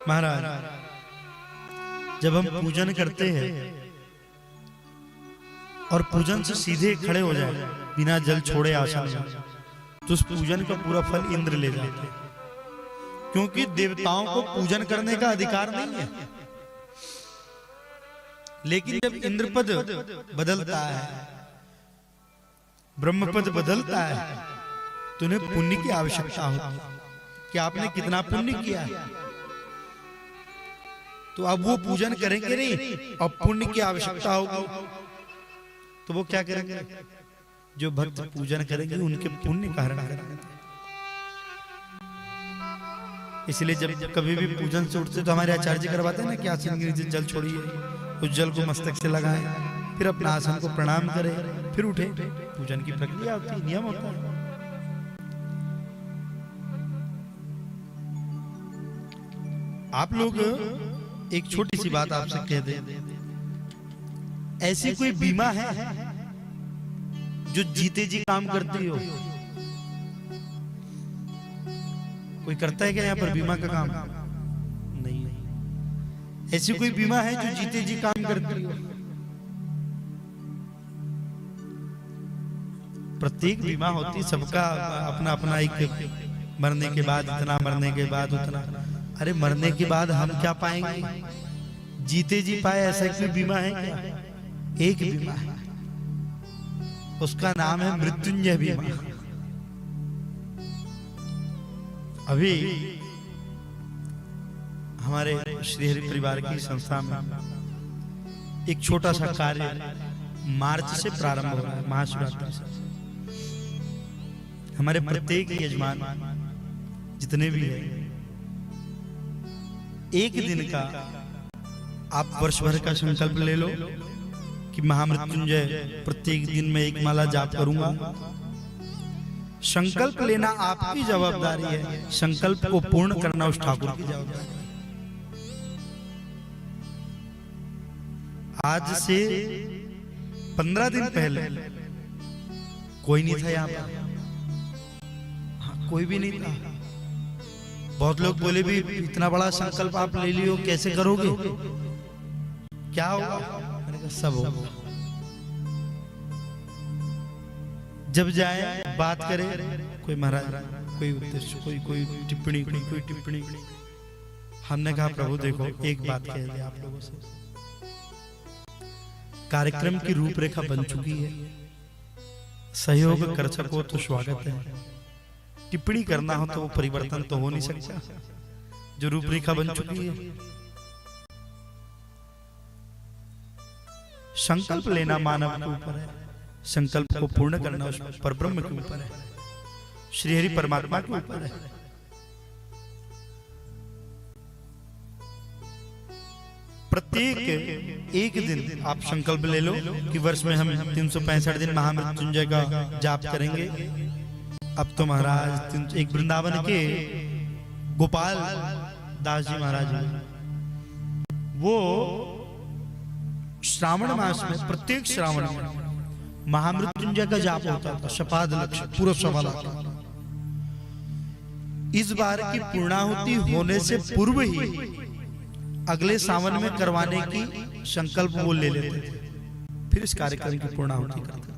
महाराज, जब हम पूजन करते हैं और पूजन से सीधे खड़े हो जाए बिना जल छोड़े आसन में, तो उस पूजन का पूरा फल इंद्र ले जाते हैं, क्योंकि देवताओं को पूजन करने का अधिकार नहीं है। लेकिन जब इंद्र पद बदलता है, ब्रह्म पद बदलता है, तो उन्हें पुण्य की आवश्यकता होती है कि आपने कितना पुण्य किया है। तो अब वो पूजन करेंगे नहीं, अब पुण्य की आवश्यकता होगी, तो वो क्या करेंगे? जो भक्त पूजन करेंगे उनके पुण्य का हरण करेंगे। इसलिए जब कभी भी पूजन से उठते तो हमारे आचार्य जी करवाते हैं ना कि आसन के नीचे जल छोड़िए, उस जल को मस्तक से लगाएं, फिर अपना आसन को प्रणाम करें, फिर उठे। पूजन की प्रक्रिया होती है, नियम होता है। आप लोग एक छोटी सी बात आपसे कह दें, ऐसी कोई बीमा है जो जीते जी काम करती हो? कोई करता है क्या यहाँ पर बीमा का काम? नहीं। ऐसी कोई बीमा है जो जीते जी काम करती हो? प्रत्येक बीमा होती, सबका अपना अपना एक, मरने के बाद इतना, मरने के बाद उतना। अरे मरने के बाद हम क्या पाएंगे? जीते जी पाए ऐसा कोई बीमा है क्या? एक बीमा है, उसका नाम है मृत्युंजय बीमा। अभी हमारे श्री हरि परिवार की संस्था में एक छोटा सा कार्य मार्च से प्रारंभ हो रहा है, महाशिवरात्रि से। हमारे प्रत्येक यजमान जितने भी हैं, एक दिन का आप वर्ष भर का संकल्प ले लो कि महामृत्युंजय प्रत्येक दिन में एक माला जाप करूंगा। संकल्प लेना आपकी जवाबदारी है, संकल्प को पूर्ण करना उस ठाकुर की जवाबदारी है। आज से 15 दिन पहले कोई नहीं था यहाँ पर, कोई भी नहीं था। बहुत लोग बोले भी इतना बड़ा संकल्प आप ले लियो, कैसे करोगे, क्या होगा? मैंने कहा सब होगा। जब जाए बात करे, कोई महाराज, कोई उद्देश्य, कोई टिप्पणी, कोई टिप्पणी। हमने कहा प्रभु देखो, एक बात कह दे आप लोगों से, कार्यक्रम की रूपरेखा बन चुकी है, सहयोग कर सको तो स्वागत है, टिप्पणी करना हो तो वो परिवर्तन तो हो नहीं सकता। जो रूपरेखा बन चुकी है, संकल्प लेना मानव के ऊपर है, संकल्प को पूर्ण करना उस परब्रह्म के ऊपर है, श्री हरि परमात्मा के ऊपर है। प्रत्येक एक दिन आप संकल्प ले लो कि वर्ष में हम 365 दिन महामृत्युंजय का जाप करेंगे। अब तो महाराज एक वृंदावन के गोपाल दास जी महाराज, वो श्रावण मास में प्रत्येक श्रावण में महामृत्युंजय का जाप होता था, शपाद लक्ष्य पूरा सवाल आता। इस बार की पूर्णाहुति होने से पूर्व ही अगले सावन में करवाने की संकल्प वो ले लेते थे, फिर इस कार्यक्रम की पूर्णाहुति करते थे।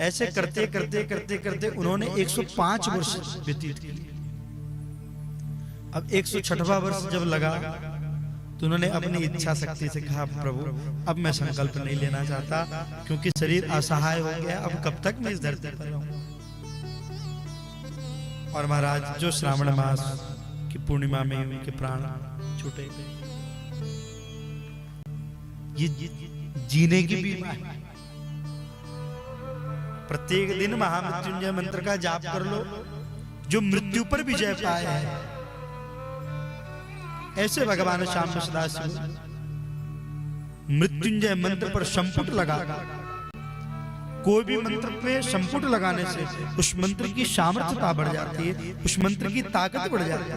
ऐसे करते करते करते करते उन्होंने 105 वर्ष व्यतीत किए। अब 106वां वर्ष जब लगा तो उन्होंने अपनी इच्छा शक्ति से कहा प्रभु अब मैं संकल्प नहीं लेना चाहता, क्योंकि शरीर असहाय हो गया, अब कब तक मैं इस धरती पर रहूंगा। और महाराज जो श्रावण मास की पूर्णिमा में उनके प्राण छूटे, ये जीने की बीमा है। प्रत्येक दिन महामृत्युंजय मंत्र का जाप कर लो, जो मृत्यु पर विजय पाए हैं। ऐसे भगवान श्याम सदाशिव मृत्युंजय मंत्र पर संपुट लगा, कोई भी मंत्र पे संपुट लगाने से उस मंत्र की सामर्थ्यता बढ़ जाती है, उस मंत्र की ताकत बढ़ जाती है।